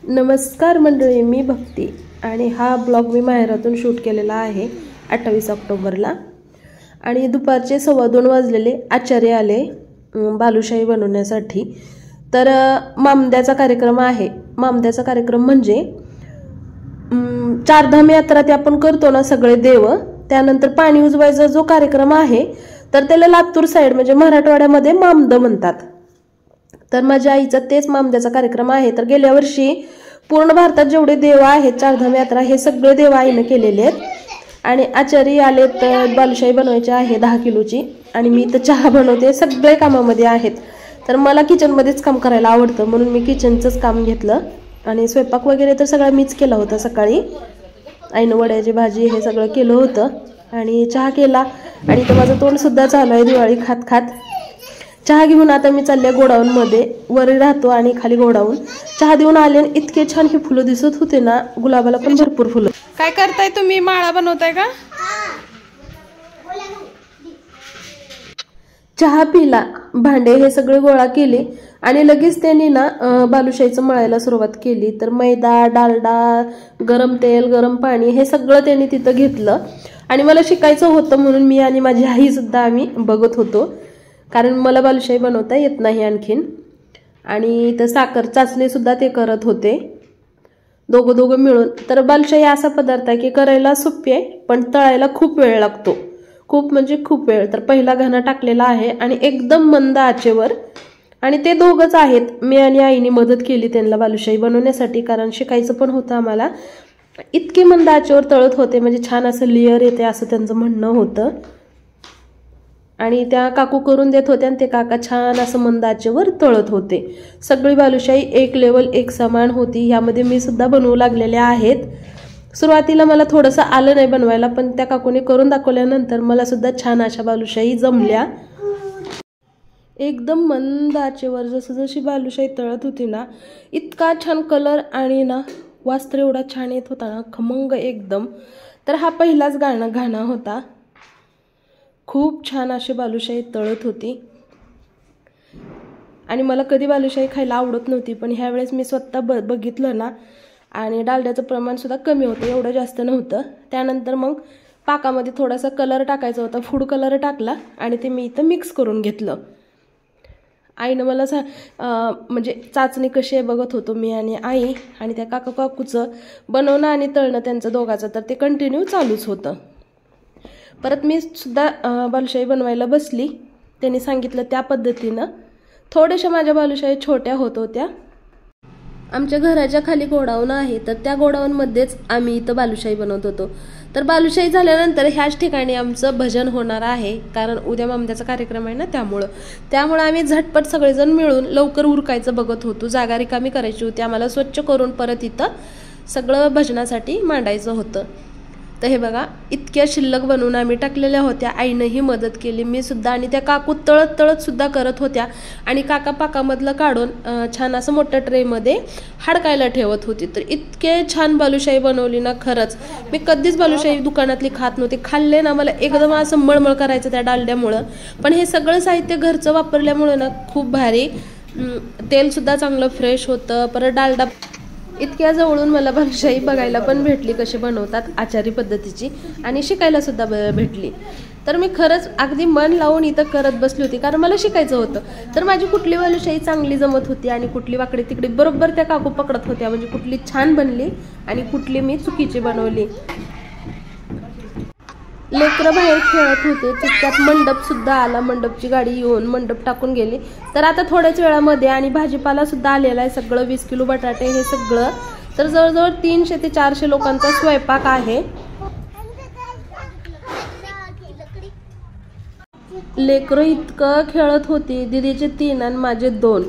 नमस्कार मंडळी, मी भक्ती आणि हा ब्लॉग मी माहेरातून शूट केलेला आहे 28 ऑक्टोबरला। आणि दुपारचे 2:15 वाजलेले। आचार्य आले बालुशाही बनवण्यासाठी। तर मामद्याचा कार्यक्रम आहे। मामद्याचा कार्यक्रम म्हणजे चारधाम यात्रा ते आपण करतो ना सगळे देव, त्यानंतर पाणी उजवायचा जो कार्यक्रम आहे तर त्याला लातूर साइड म्हणजे मराठवाड्यामध्ये मामद म्हणतात। तर माझ्या आईचा तेच मामद्याचा कार्यक्रम आहे। तर गेल्या वर्षी पूर्ण भारतात जेवढे देव आहेत चारधाम यात्रा हे सगळे देव आईने केलेले आहेत। आणि आचार्य आले तर बालुशाही बनवायची आहे 10 किलोची आणि मी तर चहा बनवते, सगळे कामामध्ये आहेत। तर मला किचनमध्येच काम करायला आवडतं म्हणून मी किचनचंच काम घेतलं आणि स्वयंपाक वगैरे तर सगळा मीच केला होता। सकाळी आईनं वड्याची भाजी हे सगळं केलं होतं आणि चहा केला। आणि तर माझं तोंड सुद्धा चालू आहे दिवाळी खात खात। चहा घेऊन आता मी चालले गोडाऊनमध्ये, वरी राहतो आणि खाली गोडाऊन। चहा देऊन आले आणि इतके छान हे फुलं दिसत होते ना, गुलाबाला पण भरपूर फुलं। काय करताय तुम्ही? माळा बनवताय का? चहा पिला, भांडे हे सगळे गोळा केले आणि लगेच त्यांनी ना बालुशाहीचं मळायला सुरुवात केली। तर मैदा, डालडा, गरम तेल, गरम पाणी हे सगळं त्यांनी तिथं घेतलं आणि मला शिकायचं होतं म्हणून मी आणि माझी आई सुद्धा आम्ही बघत होतो, कारण मला बालुशाही बनवता येत नाही आणखीन। आणि तर साखर चाचणी सुद्धा ते करत होते दोघं मिळून। तर बालुशाही असा पदार्थ आहे की करायला सोपी आहे पण तळायला खूप वेळ लागतो, खूप म्हणजे खूप वेळ। तर पहिला घाणा टाकलेला आहे आणि एकदम मंद आचेवर, आणि ते दोघंच आहेत, मी आणि आईने मदत केली त्यांना बालुशाही बनवण्यासाठी, कारण शिकायचं पण होतं आम्हाला। इतके मंद आचेवर तळत होते म्हणजे छान असं लेअर येते असं त्यांचं म्हणणं होतं। आणि त्या काकू करून देत होत्या आणि ते काका छान असं मंद आचेवर तळत होते। सगळी बालुशाही एक लेवल एक समान होती। यामध्ये मी सुद्धा बनवू लागलेले आहेत। सुरुवातीला मला थोडंसं आलं नाही बनवायला, पण त्या काकूने करून दाखवल्यानंतर मला सुद्धा छान अशा बालुशाही जमल्या। एकदम मंद आचेवर जशी बालुशाही तळत होती ना, इतका छान कलर आणि ना वास तर एवढा छान येत होता ना, खमंग एकदम। तर हा पहिलाच घाणा होता। खूप छान अशी बालुशाही तळत होती आणि मला कधी बालुशाही खायला आवडत नव्हती, पण ह्या वेळेस मी स्वतः बघितलं ना, आणि डालड्याचं प्रमाण सुद्धा कमी होतं, एवढं जास्त नव्हतं। त्यानंतर मग पाकामध्ये थोडासा कलर टाकायचा होता, फूड कलर टाकला आणि ते मी इथं मिक्स करून घेतलं। आईनं मला म्हणजे चाचणी कशी आहे बघत होतो मी आणि आई, आणि त्या काकूचं बनवणं आणि तळणं त्यांचं दोघाचं तर ते कंटिन्यू चालूच होतं। परत मी सुद्धा बालुशाही बनवायला बसली, त्यांनी सांगितलं त्या पद्धतीनं। थोड्याशा माझ्या बालुशाही छोट्या होत होत्या। आमच्या घराच्या खाली गोडाऊन आहे, तर त्या गोडाऊनमध्येच आम्ही इथं बालुशाही बनवत होतो। तर बालुशाही झाल्यानंतर ह्याच ठिकाणी आमचं भजन होणार आहे, कारण उद्या मामद्याचा कार्यक्रम आहे ना, त्यामुळं आम्ही झटपट सगळेजण मिळून लवकर उरकायचं बघत होतो। जागा रिकामी करायची होती आम्हाला, स्वच्छ करून परत इथं सगळं भजनासाठी मांडायचं होतं। तर हे बघा, इतक्या शिल्लक बनवून आम्ही टाकलेल्या होत्या। आईनंही मदत केली, मी सुद्धा, आणि त्या काकू तळत सुद्धा करत होत्या। आणि काका पाकामधलं काढून छान असं मोठ्या ट्रेमध्ये हडकायला ठेवत होती। तर इतके छान बालुशाही बनवली ना, खरंच मी कधीच बालुशाही दुकानातली खात नव्हती। खाल्ले ना, मला एकदम असं मळमळ करायचं त्या डालड्यामुळं, पण हे सगळं साहित्य घरचं वापरल्यामुळं ना खूप भारी, तेल सुद्धा चांगलं फ्रेश होतं। परत डालडा, इतक्या जवळून मला बालुशाही बघायला पण भेटली कशी बनवतात आचारी पद्धतीची, आणि शिकायला सुद्धा भेटली। तर मी खरंच अगदी मन लावून इथं करत बसली होती, कारण मला शिकायचं होतं। तर माझी कुठली बालुशाही चांगली जमत होती आणि कुठली वाकडी तिकडे बरोबर त्या काकू पकडत होत्या, म्हणजे कुठली छान बनली आणि कुठली मी चुकीची बनवली। लेकरं बाहेर खेळत होते, तितक्यात मंडप सुद्धा आला। मंडपची गाडी येऊन मंडप टाकून गेली। तर आता थोड्याच वेळामध्ये, आणि भाजीपाला सुद्धा आलेला आहे सगळं, 20 किलो बटाटे हे सगळं। तर जवळजवळ 300 ते 400 लोकांचा स्वयंपाक आहे। लेकरं इतकं खेळत होती, दीदीचे 3 आणि माझे 2,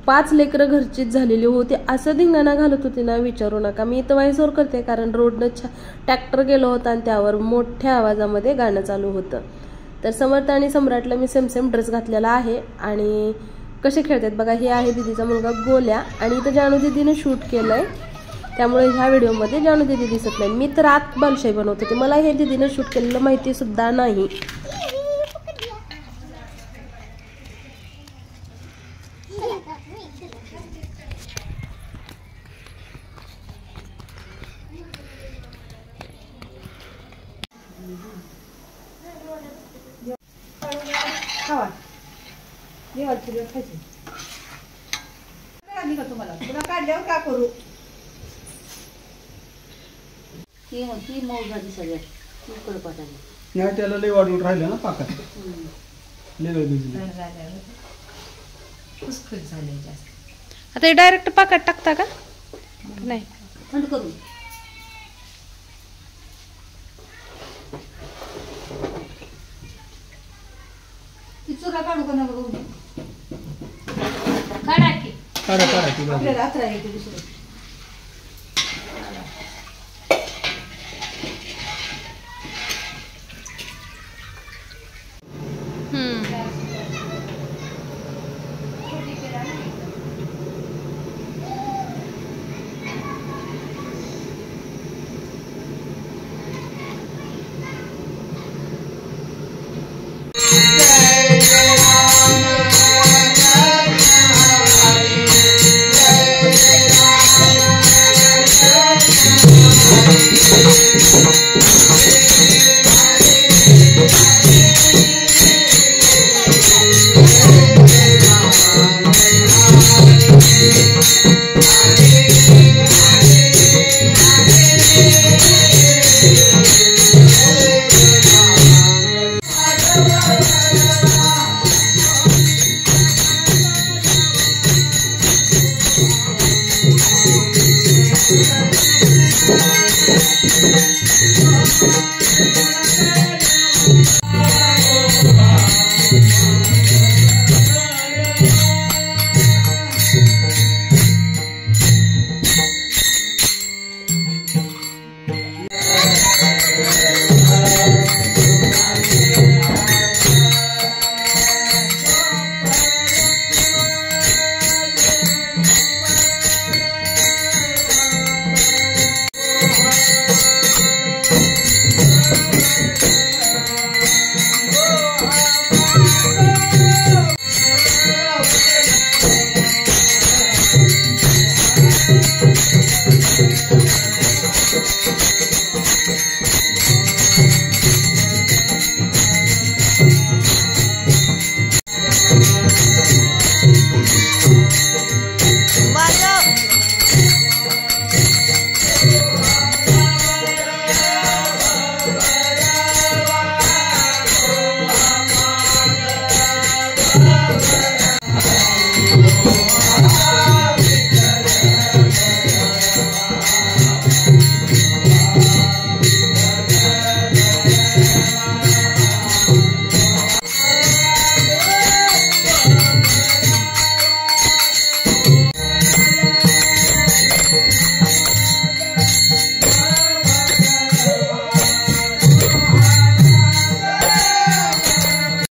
5 लेकरं घरचीच झालेली होती। असं धिंगाणा घालत होती ना, विचारू नका। मी इथं वाईसवर करते, कारण रोडनं ट्रॅक्टर गेलो होता आणि त्यावर मोठ्या आवाजामध्ये गाणं चालू होतं। तर समर्थ आणि सम्राटला मी सेम ड्रेस घातलेला आहे आणि कसे खेळतात बघा। हे आहे दीदीचा मुलगा गोल्या, आणि इथं जानू दीदीने शूट केलंय, त्यामुळे ह्या व्हिडिओमध्ये जानू दीदी दिसत नाही। मी तर आत बालुशाही बनवत होते, मला हे दीदीने शूट केलेलं माहिती सुद्धा नाही। तुम्हाला पुन्हा काढल्यावर का करू ती मऊ झाली सगळ्यात उकड पाठाने नाही त्याला लय वाढून राहिलं ना पाकात लय वेळ भिजली खुसखुस झाले जास्त आता हे डायरेक्ट पाकात टाकता का नाही थंड करू ती चुरा काढू का नका बघू काढा की काढा काढा ती बाजू. आपल्याला रात्र येते दुसरं Thank you.